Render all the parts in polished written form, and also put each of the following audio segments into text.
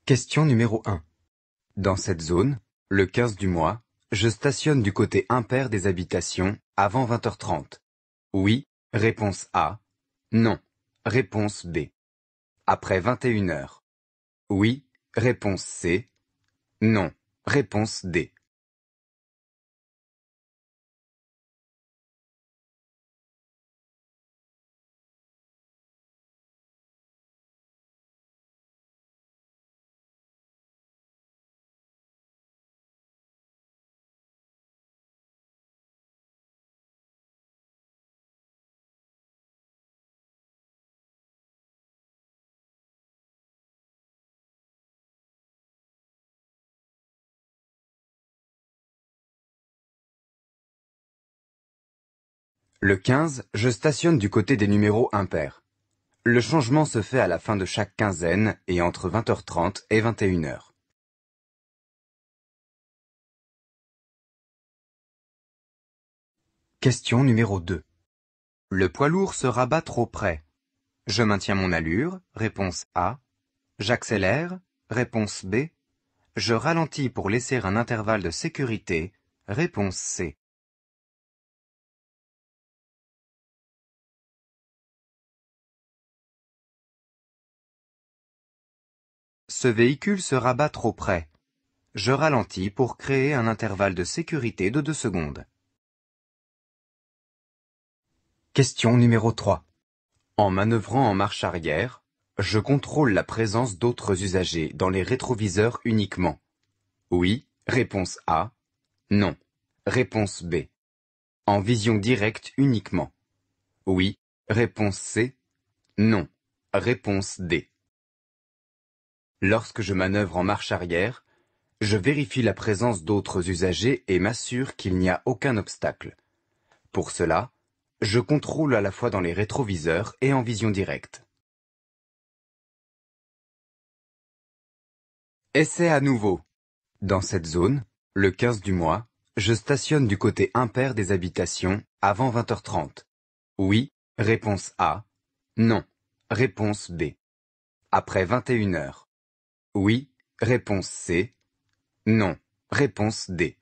Question numéro 1. Dans cette zone, le 15 du mois, je stationne du côté impair des habitations avant 20h30. Oui, réponse A. Non, réponse B. Après 21h. Oui, réponse C. Non, réponse D. Le 15, je stationne du côté des numéros impairs. Le changement se fait à la fin de chaque quinzaine et entre 20h30 et 21h. Question numéro 2. Le poids lourd se rabat trop près. Je maintiens mon allure, réponse A. J'accélère, réponse B. Je ralentis pour laisser un intervalle de sécurité, réponse C. Ce véhicule se rabat trop près. Je ralentis pour créer un intervalle de sécurité de 2 secondes. Question numéro 3. En manœuvrant en marche arrière, je contrôle la présence d'autres usagers dans les rétroviseurs uniquement. Oui, réponse A. Non, réponse B. En vision directe uniquement. Oui, réponse C. Non, réponse D. Lorsque je manœuvre en marche arrière, je vérifie la présence d'autres usagers et m'assure qu'il n'y a aucun obstacle. Pour cela, je contrôle à la fois dans les rétroviseurs et en vision directe. Essai à nouveau. Dans cette zone, le 15 du mois, je stationne du côté impair des habitations avant 20h30. Oui, réponse A. Non, réponse B. Après 21h. Oui, réponse C. Non, réponse D.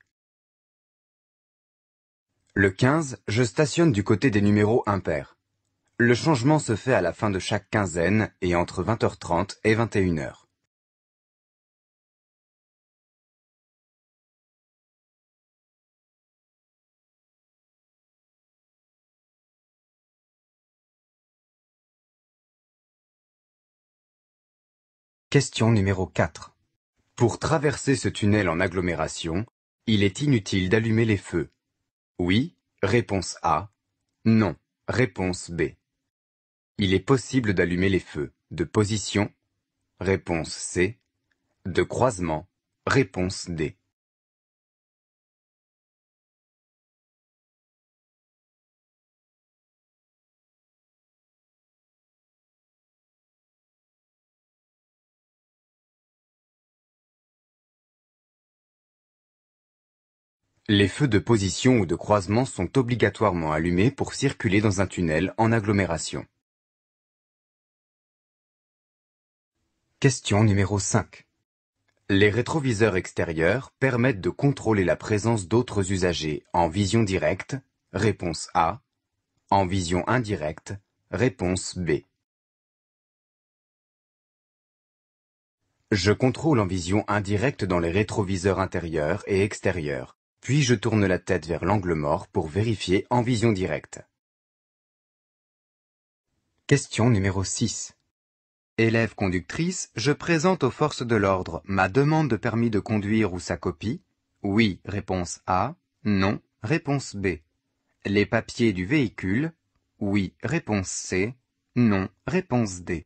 Le 15, je stationne du côté des numéros impairs. Le changement se fait à la fin de chaque quinzaine et entre 20h30 et 21h. Question numéro 4. Pour traverser ce tunnel en agglomération, il est inutile d'allumer les feux. Oui, réponse A. Non, réponse B. Il est possible d'allumer les feux de position, réponse C. De croisement, réponse D. Les feux de position ou de croisement sont obligatoirement allumés pour circuler dans un tunnel en agglomération. Question numéro 5. Les rétroviseurs extérieurs permettent de contrôler la présence d'autres usagers en vision directe, réponse A, en vision indirecte, réponse B. Je contrôle en vision indirecte dans les rétroviseurs intérieurs et extérieurs, puis je tourne la tête vers l'angle mort pour vérifier en vision directe. Question numéro 6. Élève conductrice, je présente aux forces de l'ordre ma demande de permis de conduire ou sa copie. Oui, réponse A. Non, réponse B. Les papiers du véhicule. Oui, réponse C. Non, réponse D.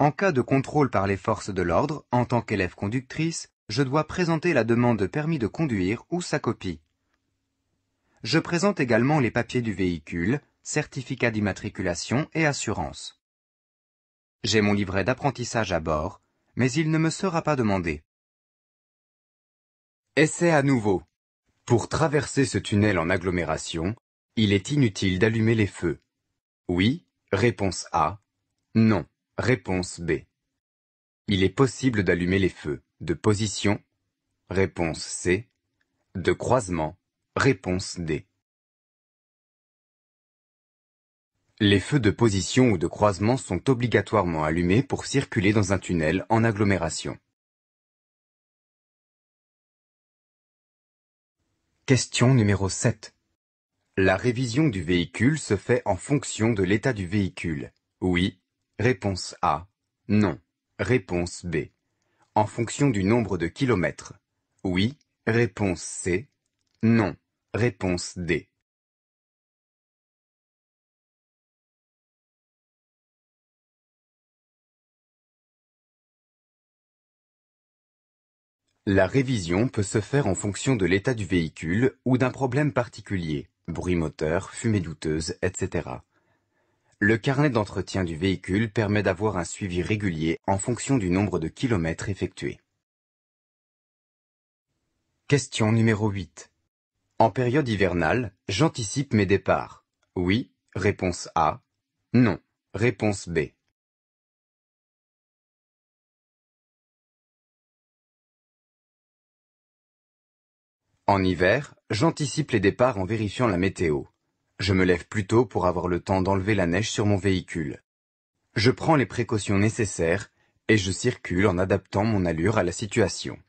En cas de contrôle par les forces de l'ordre, en tant qu'élève conductrice, je dois présenter la demande de permis de conduire ou sa copie. Je présente également les papiers du véhicule, certificat d'immatriculation et assurance. J'ai mon livret d'apprentissage à bord, mais il ne me sera pas demandé. Essai à nouveau. Pour traverser ce tunnel en agglomération, il est inutile d'allumer les feux. Oui, réponse A. Non, réponse B. Il est possible d'allumer les feux de position, réponse C. De croisement, réponse D. Les feux de position ou de croisement sont obligatoirement allumés pour circuler dans un tunnel en agglomération. Question numéro 7. La révision du véhicule se fait en fonction de l'état du véhicule. Oui, réponse A. Non, réponse B. En fonction du nombre de kilomètres. Oui, réponse C. Non, réponse D. La révision peut se faire en fonction de l'état du véhicule ou d'un problème particulier, bruit moteur, fumée douteuse, etc. Le carnet d'entretien du véhicule permet d'avoir un suivi régulier en fonction du nombre de kilomètres effectués. Question numéro 8. En période hivernale, j'anticipe mes départs. Oui, réponse A. Non, réponse B. En hiver, j'anticipe les départs en vérifiant la météo. Je me lève plus tôt pour avoir le temps d'enlever la neige sur mon véhicule. Je prends les précautions nécessaires et je circule en adaptant mon allure à la situation.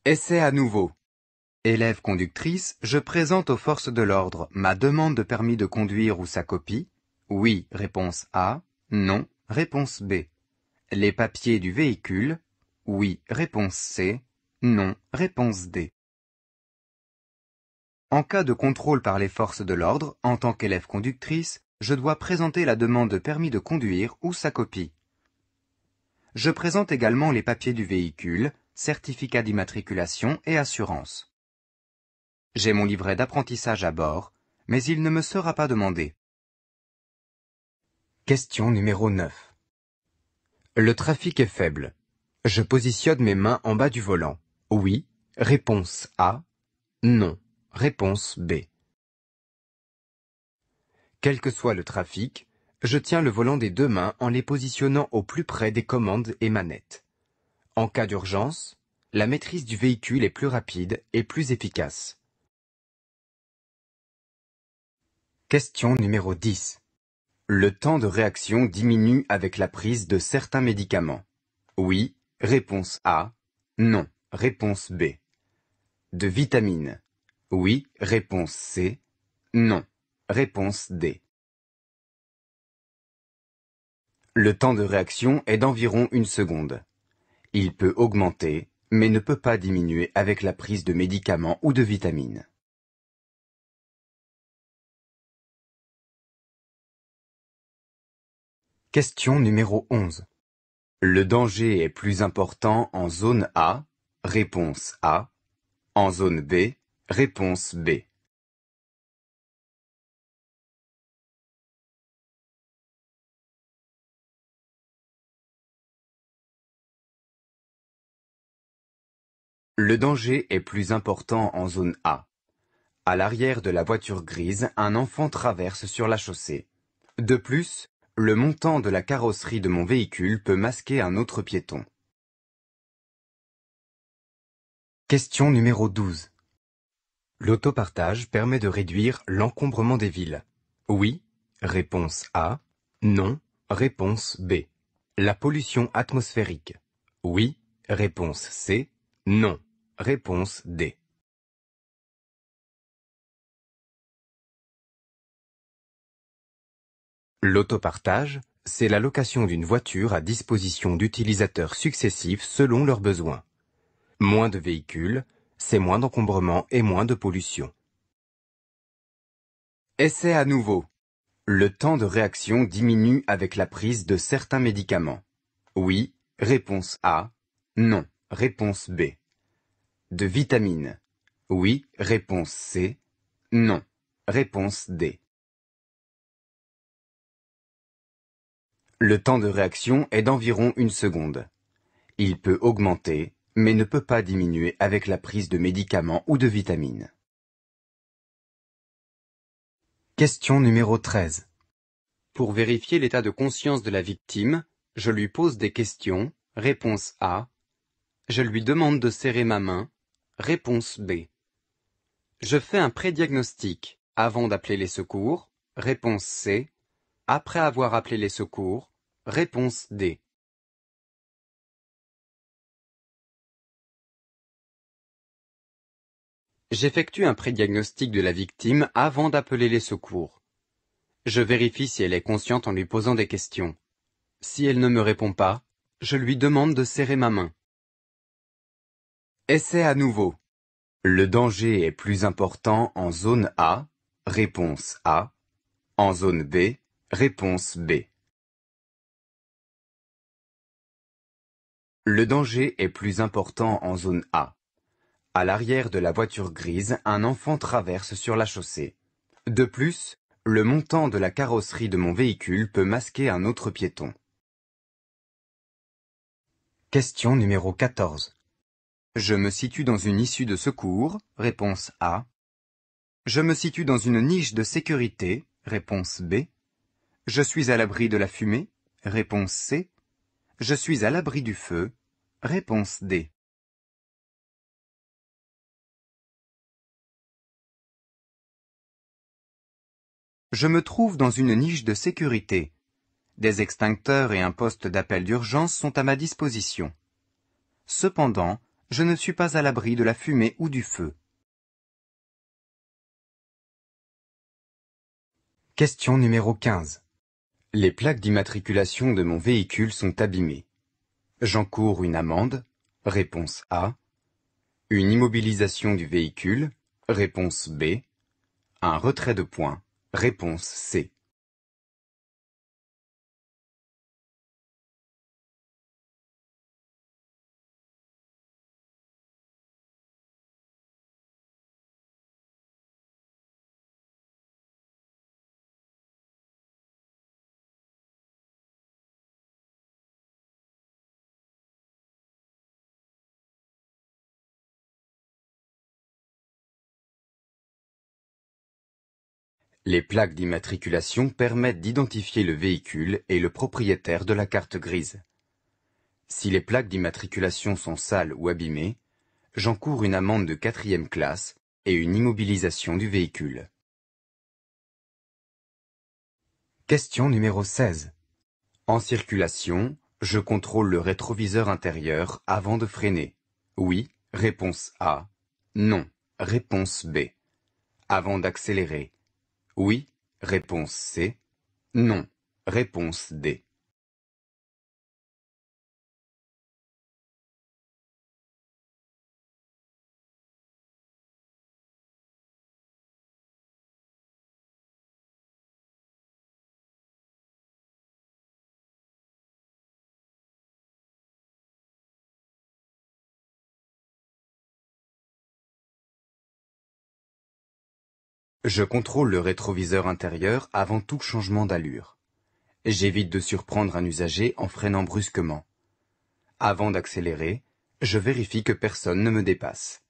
Essai à nouveau. Élève conductrice, je présente aux forces de l'ordre ma demande de permis de conduire ou sa copie. Oui, réponse A. Non, réponse B. Les papiers du véhicule. Oui, réponse C. Non, réponse D. En cas de contrôle par les forces de l'ordre, en tant qu'élève conductrice, je dois présenter la demande de permis de conduire ou sa copie. Je présente également les papiers du véhicule, certificat d'immatriculation et assurance. J'ai mon livret d'apprentissage à bord, mais il ne me sera pas demandé. Question numéro 9. Le trafic est faible. Je positionne mes mains en bas du volant. Oui, réponse A. Non, réponse B. Quel que soit le trafic, je tiens le volant des deux mains en les positionnant au plus près des commandes et manettes. En cas d'urgence, la maîtrise du véhicule est plus rapide et plus efficace. Question numéro 10. Le temps de réaction diminue avec la prise de certains médicaments. Oui, réponse A. Non, réponse B. De vitamines. Oui, réponse C. Non, réponse D. Le temps de réaction est d'environ 1 seconde. Il peut augmenter, mais ne peut pas diminuer avec la prise de médicaments ou de vitamines. Question numéro 11. Le danger est plus important en zone A, réponse A. En zone B, réponse B. Le danger est plus important en zone A. À l'arrière de la voiture grise, un enfant traverse sur la chaussée. De plus, le montant de la carrosserie de mon véhicule peut masquer un autre piéton. Question numéro 12. L'autopartage permet de réduire l'encombrement des villes. Oui, réponse A. Non, réponse B. La pollution atmosphérique. Oui, réponse C. Non, réponse D. L'autopartage, c'est la location d'une voiture à disposition d'utilisateurs successifs selon leurs besoins. Moins de véhicules, c'est moins d'encombrement et moins de pollution. Essai à nouveau. Le temps de réaction diminue avec la prise de certains médicaments. Oui, réponse A. Non, réponse B. De vitamines. Oui, réponse C. Non, réponse D. Le temps de réaction est d'environ 1 seconde. Il peut augmenter, mais ne peut pas diminuer avec la prise de médicaments ou de vitamines. Question numéro 13. Pour vérifier l'état de conscience de la victime, je lui pose des questions. Réponse A. Je lui demande de serrer ma main. Réponse B. Je fais un prédiagnostic avant d'appeler les secours. Réponse C. Après avoir appelé les secours. Réponse D. J'effectue un prédiagnostic de la victime avant d'appeler les secours. Je vérifie si elle est consciente en lui posant des questions. Si elle ne me répond pas, je lui demande de serrer ma main. Essai à nouveau. Le danger est plus important en zone A. Réponse A. En zone B. Réponse B. Le danger est plus important en zone A. À l'arrière de la voiture grise, un enfant traverse sur la chaussée. De plus, le montant de la carrosserie de mon véhicule peut masquer un autre piéton. Question numéro 14. Je me situe dans une issue de secours. Réponse A. Je me situe dans une niche de sécurité. Réponse B. Je suis à l'abri de la fumée. Réponse C. Je suis à l'abri du feu. Réponse D. Je me trouve dans une niche de sécurité. Des extincteurs et un poste d'appel d'urgence sont à ma disposition. Cependant, je ne suis pas à l'abri de la fumée ou du feu. Question numéro 15. Les plaques d'immatriculation de mon véhicule sont abîmées. J'encours une amende. Réponse A. Une immobilisation du véhicule. Réponse B. Un retrait de points. Réponse C. Les plaques d'immatriculation permettent d'identifier le véhicule et le propriétaire de la carte grise. Si les plaques d'immatriculation sont sales ou abîmées, j'encours une amende de 4e classe et une immobilisation du véhicule. Question numéro 16. En circulation, je contrôle le rétroviseur intérieur avant de freiner. Oui, réponse A. Non, réponse B. Avant d'accélérer. Oui, réponse C. Non, réponse D. Je contrôle le rétroviseur intérieur avant tout changement d'allure. J'évite de surprendre un usager en freinant brusquement. Avant d'accélérer, je vérifie que personne ne me dépasse.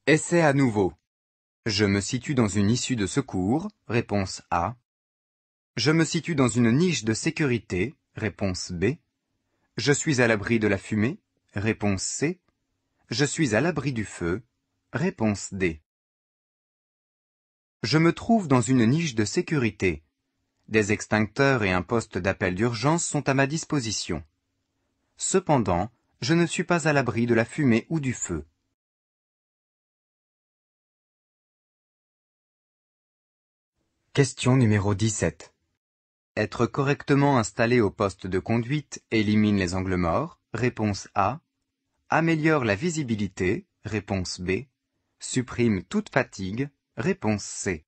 Essai à nouveau. Je me situe dans une issue de secours. Réponse A. Je me situe dans une niche de sécurité. Réponse B. Je suis à l'abri de la fumée. Réponse C. Je suis à l'abri du feu. Réponse D. Je me trouve dans une niche de sécurité. Des extincteurs et un poste d'appel d'urgence sont à ma disposition. Cependant, je ne suis pas à l'abri de la fumée ou du feu. Question numéro 17. Être correctement installé au poste de conduite élimine les angles morts. Réponse A. Améliore la visibilité, réponse B. Supprime toute fatigue, réponse C.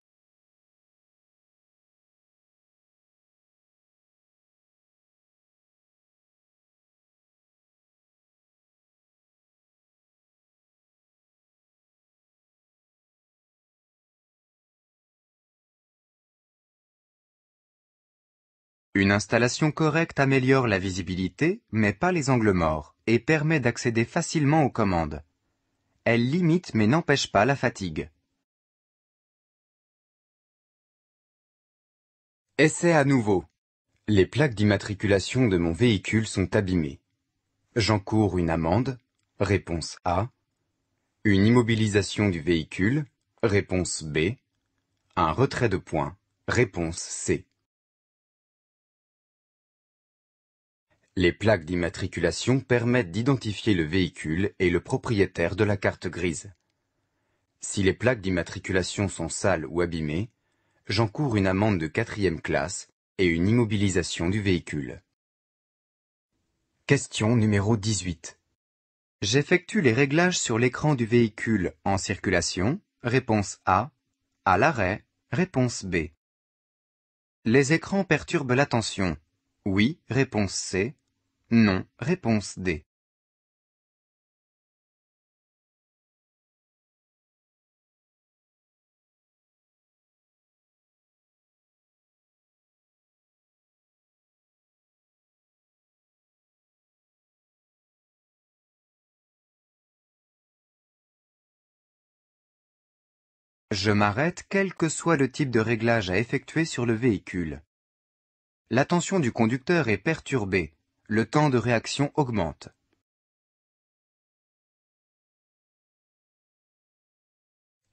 Une installation correcte améliore la visibilité, mais pas les angles morts, et permet d'accéder facilement aux commandes. Elle limite mais n'empêche pas la fatigue. Essai à nouveau. Les plaques d'immatriculation de mon véhicule sont abîmées. J'encours une amende, réponse A. Une immobilisation du véhicule, réponse B. Un retrait de points, réponse C. Les plaques d'immatriculation permettent d'identifier le véhicule et le propriétaire de la carte grise. Si les plaques d'immatriculation sont sales ou abîmées, j'encours une amende de 4e classe et une immobilisation du véhicule. Question numéro 18. J'effectue les réglages sur l'écran du véhicule en circulation, réponse A. À l'arrêt, réponse B. Les écrans perturbent l'attention. Oui, réponse C. Non, réponse D. Je m'arrête quel que soit le type de réglage à effectuer sur le véhicule. L'attention du conducteur est perturbée. Le temps de réaction augmente.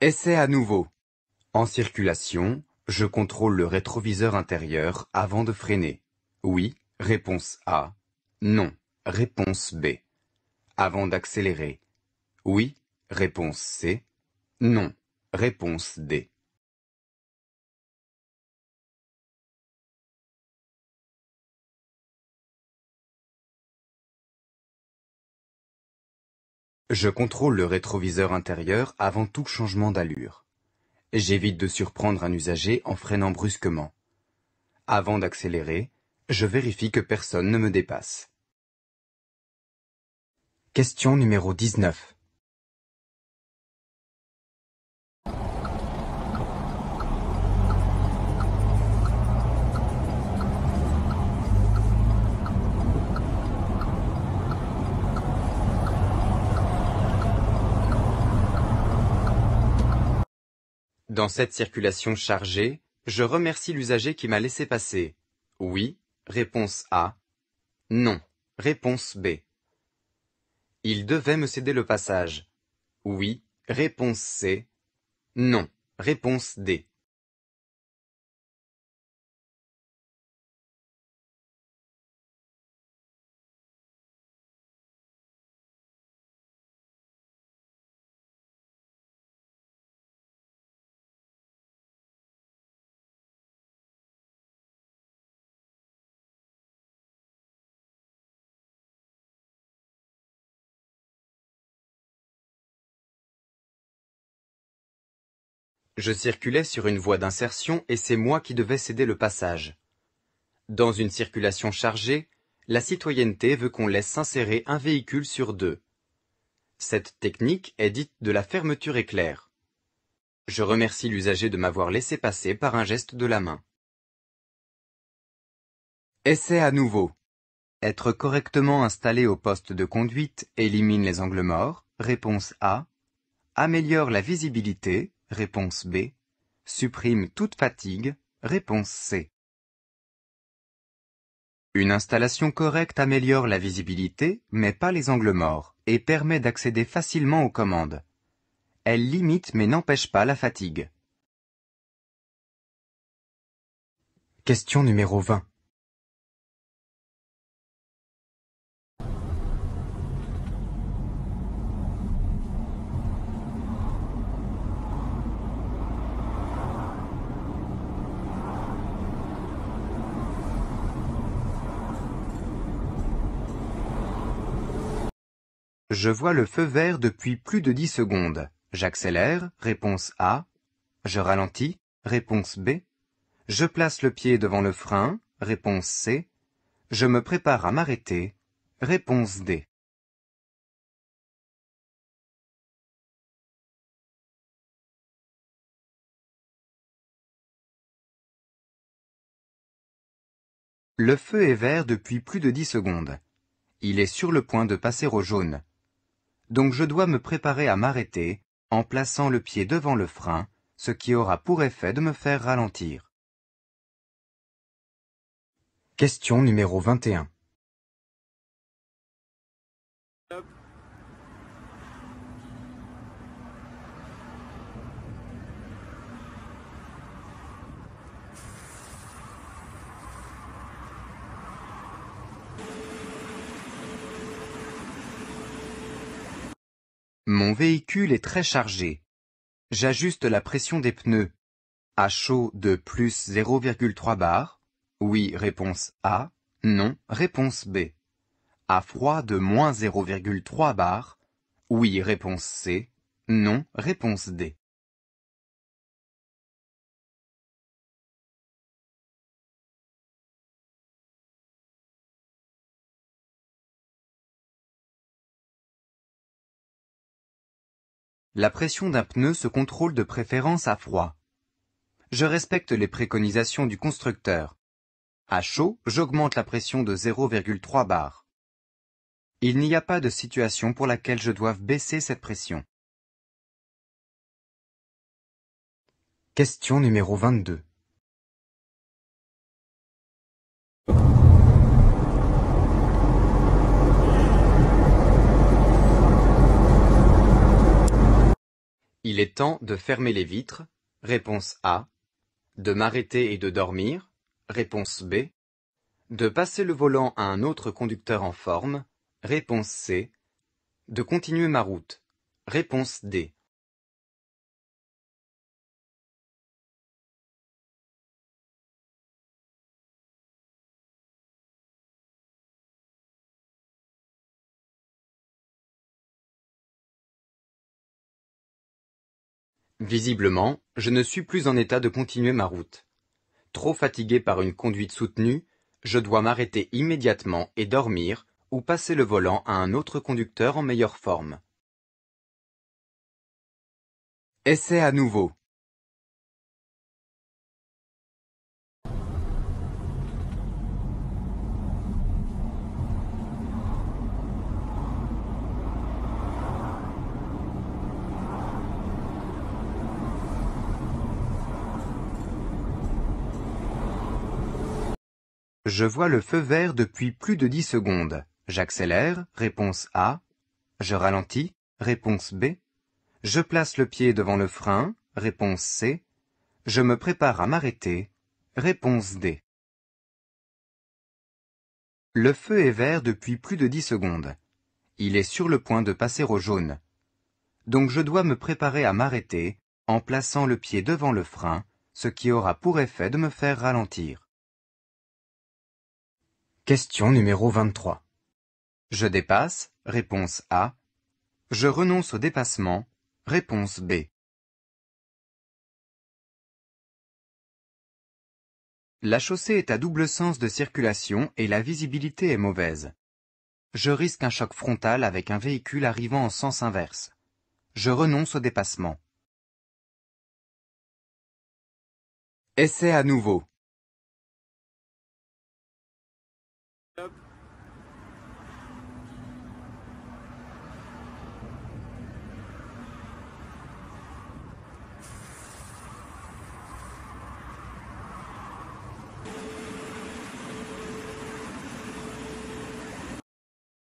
Essai à nouveau. En circulation, je contrôle le rétroviseur intérieur avant de freiner. Oui, réponse A. Non, réponse B. Avant d'accélérer. Oui, réponse C. Non, réponse D. Je contrôle le rétroviseur intérieur avant tout changement d'allure. J'évite de surprendre un usager en freinant brusquement. Avant d'accélérer, je vérifie que personne ne me dépasse. Question numéro 19. Dans cette circulation chargée, je remercie l'usager qui m'a laissé passer. Oui, réponse A. Non, réponse B. Il devait me céder le passage. Oui, réponse C. Non, réponse D. Je circulais sur une voie d'insertion et c'est moi qui devais céder le passage. Dans une circulation chargée, la citoyenneté veut qu'on laisse s'insérer un véhicule sur 2. Cette technique est dite de la fermeture éclair. Je remercie l'usager de m'avoir laissé passer par un geste de la main. Essai à nouveau. Être correctement installé au poste de conduite élimine les angles morts, réponse A. Améliore la visibilité, réponse B. Supprime toute fatigue, réponse C. Une installation correcte améliore la visibilité, mais pas les angles morts, et permet d'accéder facilement aux commandes. Elle limite mais n'empêche pas la fatigue. Question numéro 20. Je vois le feu vert depuis plus de 10 secondes. J'accélère, réponse A. Je ralentis, réponse B. Je place le pied devant le frein, réponse C. Je me prépare à m'arrêter, réponse D. Le feu est vert depuis plus de 10 secondes. Il est sur le point de passer au jaune. Donc je dois me préparer à m'arrêter en plaçant le pied devant le frein, ce qui aura pour effet de me faire ralentir. Question numéro 21. Mon véhicule est très chargé. J'ajuste la pression des pneus. À chaud de plus 0,3 bar. Oui, réponse A. Non, réponse B. À froid de moins 0,3 bar. Oui, réponse C. Non, réponse D. La pression d'un pneu se contrôle de préférence à froid. Je respecte les préconisations du constructeur. À chaud, j'augmente la pression de 0,3 bar. Il n'y a pas de situation pour laquelle je doive baisser cette pression. Question numéro 22. Il est temps de fermer les vitres. Réponse A. De m'arrêter et de dormir. Réponse B. De passer le volant à un autre conducteur en forme. Réponse C. De continuer ma route. Réponse D. Visiblement, je ne suis plus en état de continuer ma route. Trop fatigué par une conduite soutenue, je dois m'arrêter immédiatement et dormir ou passer le volant à un autre conducteur en meilleure forme. Essai à nouveau. Je vois le feu vert depuis plus de 10 secondes. J'accélère, réponse A. Je ralentis, réponse B. Je place le pied devant le frein, réponse C. Je me prépare à m'arrêter, réponse D. Le feu est vert depuis plus de 10 secondes. Il est sur le point de passer au jaune. Donc je dois me préparer à m'arrêter en plaçant le pied devant le frein, ce qui aura pour effet de me faire ralentir. Question numéro 23. Je dépasse, réponse A. Je renonce au dépassement, réponse B. La chaussée est à double sens de circulation et la visibilité est mauvaise. Je risque un choc frontal avec un véhicule arrivant en sens inverse. Je renonce au dépassement. Essai à nouveau.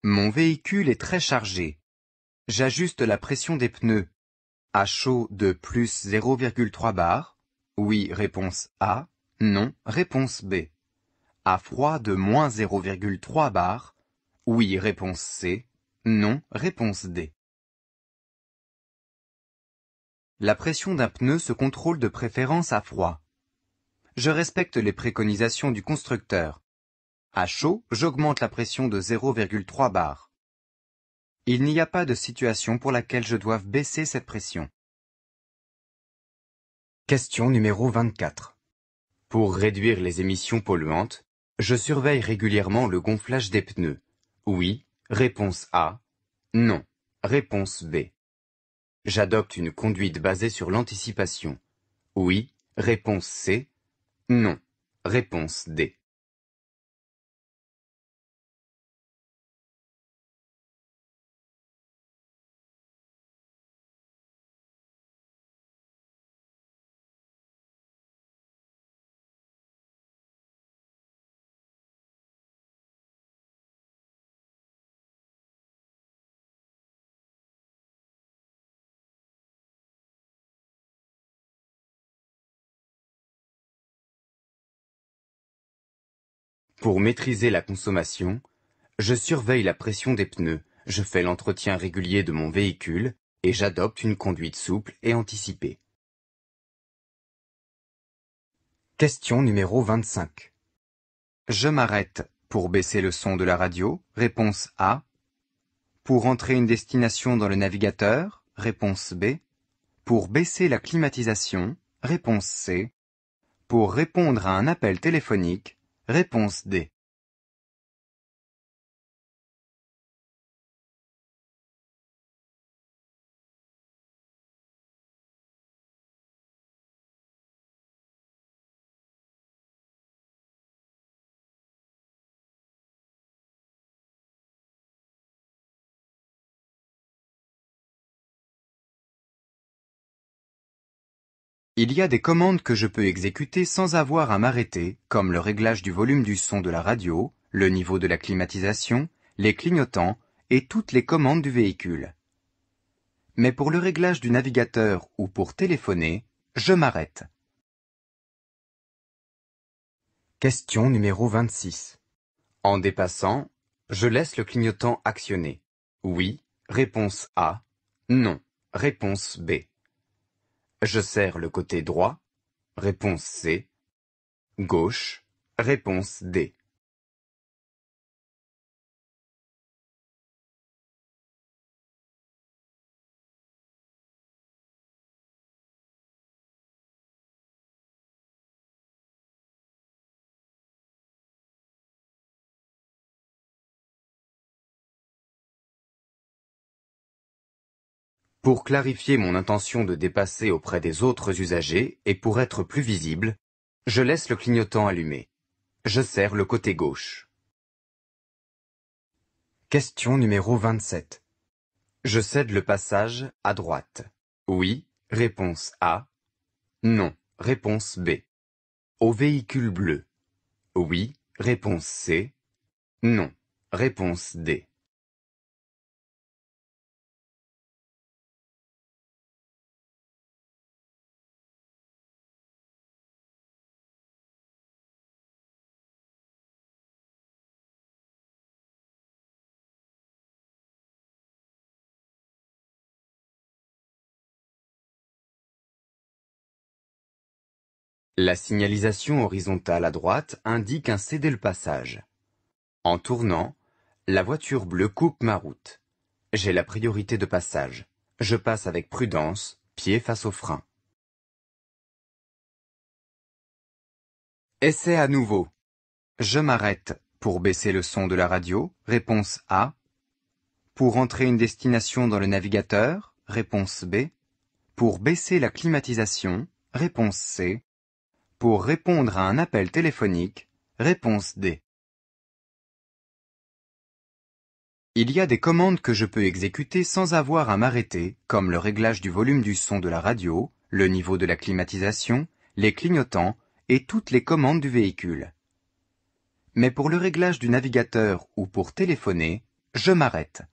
Mon véhicule est très chargé. J'ajuste la pression des pneus. À chaud de plus 0,3 bar. Oui, réponse A. Non, réponse B. À froid de moins 0,3 bar. Oui, réponse C. Non, réponse D. La pression d'un pneu se contrôle de préférence à froid. Je respecte les préconisations du constructeur. À chaud, j'augmente la pression de 0,3 bar. Il n'y a pas de situation pour laquelle je doive baisser cette pression. Question numéro 24. Pour réduire les émissions polluantes, je surveille régulièrement le gonflage des pneus. Oui, réponse A. Non, réponse B. J'adopte une conduite basée sur l'anticipation. Oui, réponse C. Non, réponse D. Pour maîtriser la consommation, je surveille la pression des pneus, je fais l'entretien régulier de mon véhicule et j'adopte une conduite souple et anticipée. Question numéro 25. Je m'arrête pour baisser le son de la radio, réponse A. Pour entrer une destination dans le navigateur, réponse B. Pour baisser la climatisation, réponse C. Pour répondre à un appel téléphonique, réponse D. Il y a des commandes que je peux exécuter sans avoir à m'arrêter, comme le réglage du volume du son de la radio, le niveau de la climatisation, les clignotants et toutes les commandes du véhicule. Mais pour le réglage du navigateur ou pour téléphoner, je m'arrête. Question numéro 26. En dépassant, je laisse le clignotant actionné. Oui, réponse A. Non, réponse B. Je serre le côté droit. Réponse C. Gauche. Réponse D. Pour clarifier mon intention de dépasser auprès des autres usagers et pour être plus visible, je laisse le clignotant allumé. Je serre le côté gauche. Question numéro 27. Je cède le passage à droite. Oui, réponse A. Non, réponse B. Au véhicule bleu. Oui, réponse C. Non, réponse D. La signalisation horizontale à droite indique un céder le passage. En tournant, la voiture bleue coupe ma route. J'ai la priorité de passage. Je passe avec prudence, pied face au frein. Essai à nouveau. Je m'arrête pour baisser le son de la radio. Réponse A. Pour entrer une destination dans le navigateur. Réponse B. Pour baisser la climatisation. Réponse C. Pour répondre à un appel téléphonique. Réponse D. Il y a des commandes que je peux exécuter sans avoir à m'arrêter, comme le réglage du volume du son de la radio, le niveau de la climatisation, les clignotants et toutes les commandes du véhicule. Mais pour le réglage du navigateur ou pour téléphoner, je m'arrête.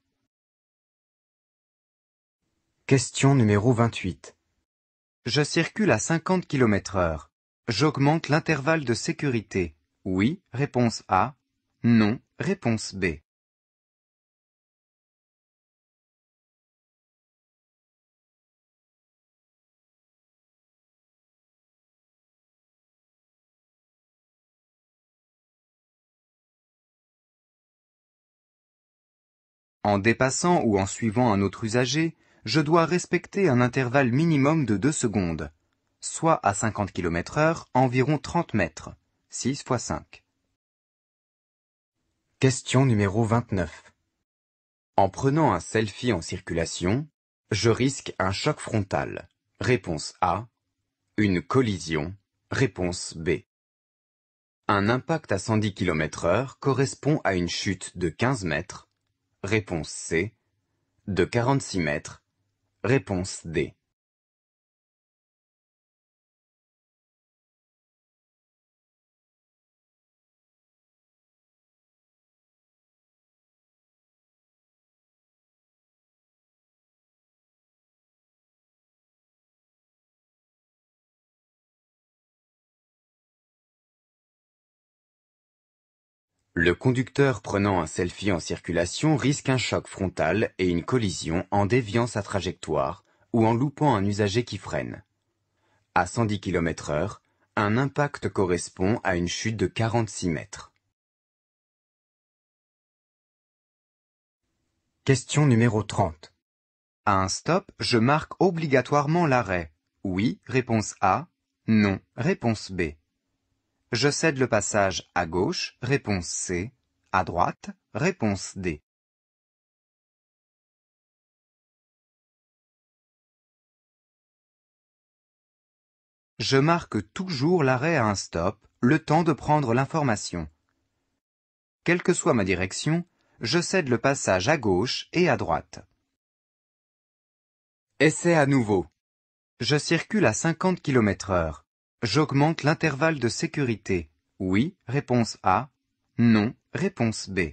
Question numéro 28. Je circule à 50 km/h. J'augmente l'intervalle de sécurité. Oui, réponse A. Non, réponse B. En dépassant ou en suivant un autre usager, je dois respecter un intervalle minimum de 2 secondes, soit à 50 km/h, environ 30 mètres. 6 x 5. Question numéro 29. En prenant un selfie en circulation, je risque un choc frontal. Réponse A. Une collision. Réponse B. Un impact à 110 km/h correspond à une chute de 15 mètres. Réponse C. De 46 mètres. Réponse D. Le conducteur prenant un selfie en circulation risque un choc frontal et une collision en déviant sa trajectoire ou en loupant un usager qui freine. À 110 km/h, un impact correspond à une chute de 46 mètres. Question numéro 30. À un stop, je marque obligatoirement l'arrêt. Oui, réponse A. Non, réponse B. Je cède le passage à gauche, réponse C. À droite, réponse D. Je marque toujours l'arrêt à un stop, le temps de prendre l'information. Quelle que soit ma direction, je cède le passage à gauche et à droite. Essai à nouveau. Je circule à 50 km/h. J'augmente l'intervalle de sécurité. Oui, réponse A. Non, réponse B.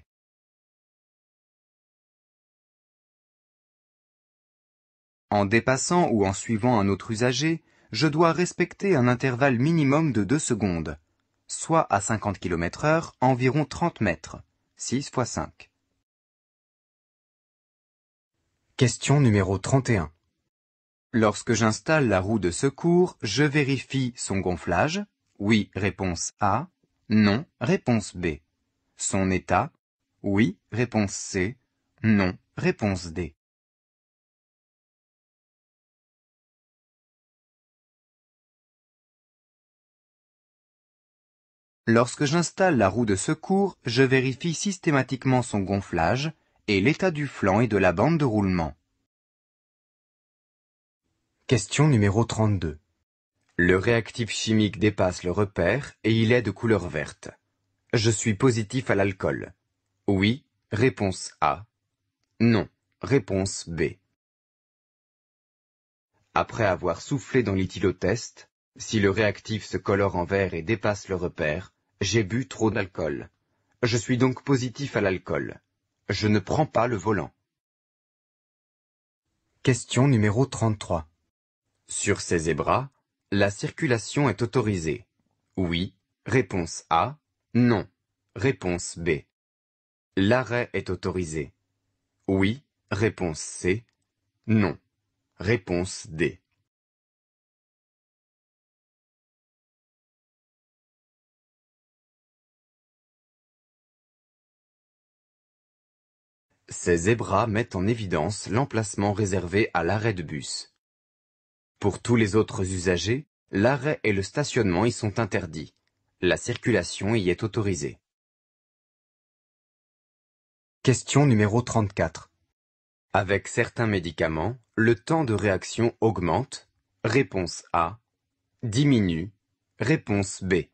En dépassant ou en suivant un autre usager, je dois respecter un intervalle minimum de 2 secondes, soit à 50 km/h, environ 30 mètres. 6 x 5. Question numéro 31. Lorsque j'installe la roue de secours, je vérifie son gonflage. Oui, réponse A. Non, réponse B. Son état. Oui, réponse C. Non, réponse D. Lorsque j'installe la roue de secours, je vérifie systématiquement son gonflage et l'état du flanc et de la bande de roulement. Question numéro 32. Le réactif chimique dépasse le repère et il est de couleur verte. Je suis positif à l'alcool. Oui, réponse A. Non, réponse B. Après avoir soufflé dans l'éthylotest, si le réactif se colore en vert et dépasse le repère, j'ai bu trop d'alcool. Je suis donc positif à l'alcool. Je ne prends pas le volant. Question numéro 33. Sur ces zébras, la circulation est autorisée. Oui, réponse A. Non, réponse B. L'arrêt est autorisé. Oui, réponse C. Non, réponse D. Ces zébras mettent en évidence l'emplacement réservé à l'arrêt de bus. Pour tous les autres usagers, l'arrêt et le stationnement y sont interdits. La circulation y est autorisée. Question numéro 34. Avec certains médicaments, le temps de réaction augmente. Réponse A. Diminue. Réponse B.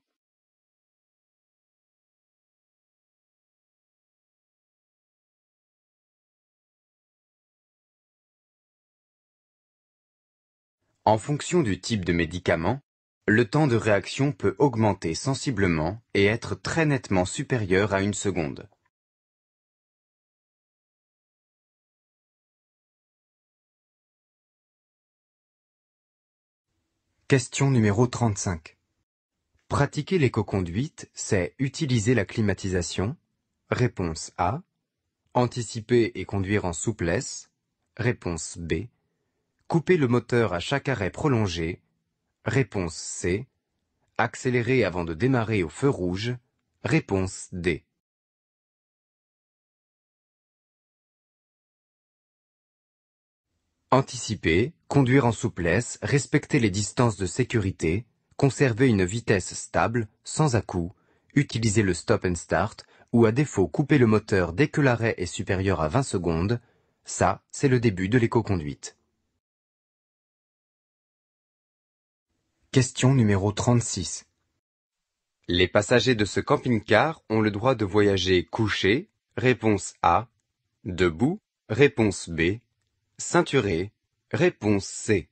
En fonction du type de médicament, le temps de réaction peut augmenter sensiblement et être très nettement supérieur à 1 seconde. Question numéro 35. Pratiquer l'écoconduite, c'est utiliser la climatisation. Réponse A. Anticiper et conduire en souplesse. Réponse B. Couper le moteur à chaque arrêt prolongé. Réponse C. Accélérer avant de démarrer au feu rouge. Réponse D. Anticiper, conduire en souplesse, respecter les distances de sécurité, conserver une vitesse stable, sans à-coups, utiliser le stop and start, ou à défaut couper le moteur dès que l'arrêt est supérieur à 20 secondes, ça, c'est le début de l'éco-conduite. Question numéro 36. Les passagers de ce camping-car ont le droit de voyager couchés, réponse A, debout, réponse B, ceinturés, réponse C.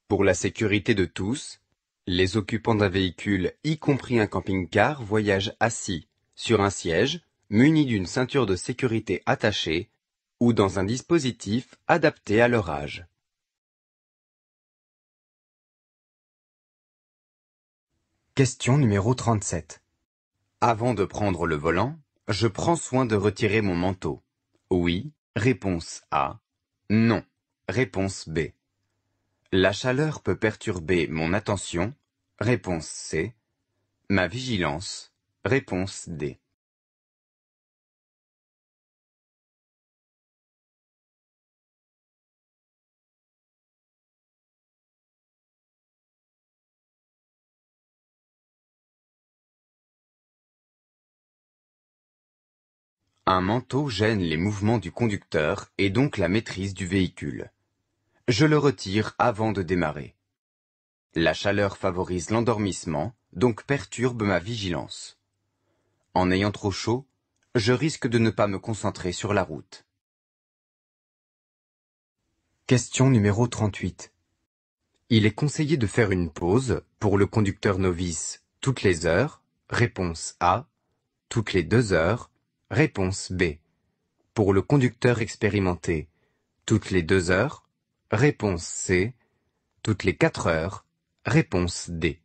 Pour la sécurité de tous, les occupants d'un véhicule, y compris un camping-car, voyagent assis, sur un siège, muni d'une ceinture de sécurité attachée, ou dans un dispositif adapté à leur âge. Question numéro 37. Avant de prendre le volant, je prends soin de retirer mon manteau. Oui, réponse A. Non, réponse B. La chaleur peut perturber mon attention. Réponse C. Ma vigilance. Réponse D. Un manteau gêne les mouvements du conducteur et donc la maîtrise du véhicule. Je le retire avant de démarrer. La chaleur favorise l'endormissement, donc perturbe ma vigilance. En ayant trop chaud, je risque de ne pas me concentrer sur la route. Question numéro 38. Il est conseillé de faire une pause, pour le conducteur novice, toutes les heures. Réponse A. Toutes les 2 heures. Réponse B. Pour le conducteur expérimenté, toutes les 2 heures. Réponse C. Toutes les 4 heures. Réponse D.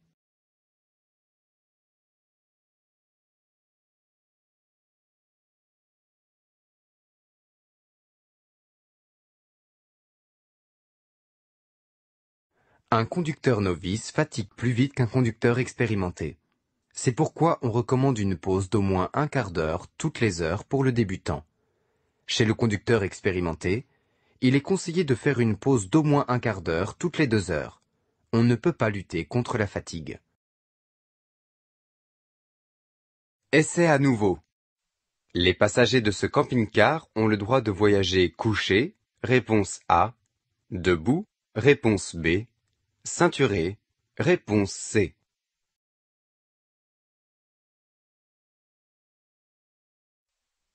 Un conducteur novice fatigue plus vite qu'un conducteur expérimenté. C'est pourquoi on recommande une pause d'au moins un quart d'heure toutes les heures pour le débutant. Chez le conducteur expérimenté, il est conseillé de faire une pause d'au moins un quart d'heure toutes les 2 heures. On ne peut pas lutter contre la fatigue. Essai à nouveau. Les passagers de ce camping-car ont le droit de voyager couchés. Réponse A. Debout. Réponse B. Ceinturés. Réponse C.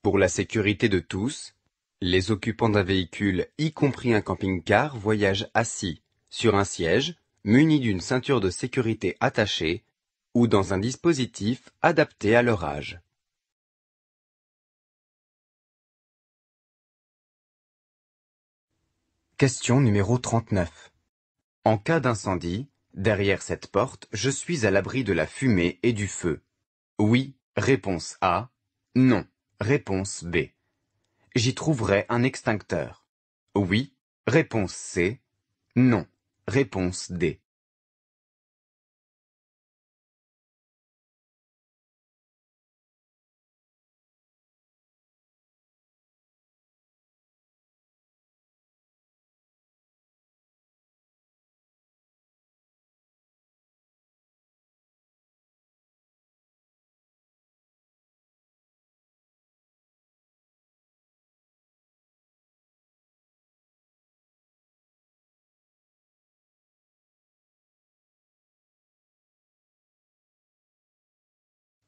Pour la sécurité de tous, les occupants d'un véhicule, y compris un camping-car, voyagent assis, sur un siège, muni d'une ceinture de sécurité attachée, ou dans un dispositif adapté à leur âge. Question numéro 39. En cas d'incendie, derrière cette porte, je suis à l'abri de la fumée et du feu. Oui, réponse A. Non, réponse B. J'y trouverai un extincteur. Oui, réponse C. Non, réponse D.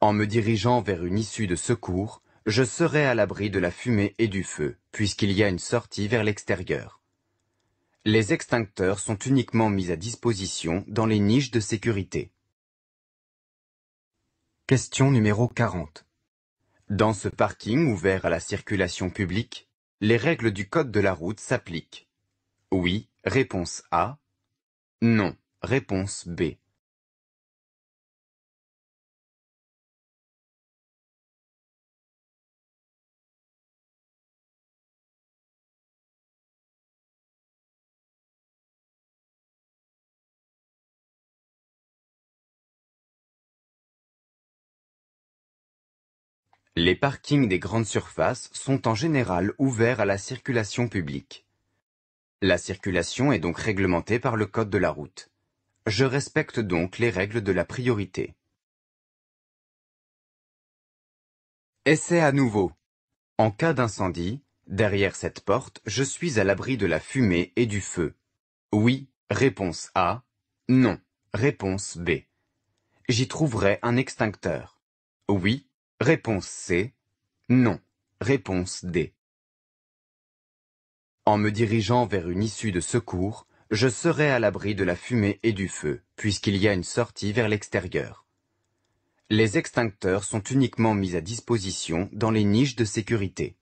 En me dirigeant vers une issue de secours, je serai à l'abri de la fumée et du feu, puisqu'il y a une sortie vers l'extérieur. Les extincteurs sont uniquement mis à disposition dans les niches de sécurité. Question numéro 40. Dans ce parking ouvert à la circulation publique, Les règles du code de la route s'appliquent. Oui, réponse A. Non, réponse B. Les parkings des grandes surfaces sont en général ouverts à la circulation publique. La circulation est donc réglementée par le code de la route. Je respecte donc les règles de la priorité. Essai à nouveau. En cas d'incendie, derrière cette porte, je suis à l'abri de la fumée et du feu. Oui, réponse A. Non, réponse B. J'y trouverai un extincteur. Oui, réponse C. Non, réponse D. En me dirigeant vers une issue de secours, je serai à l'abri de la fumée et du feu, puisqu'il y a une sortie vers l'extérieur. Les extincteurs sont uniquement mis à disposition dans les niches de sécurité.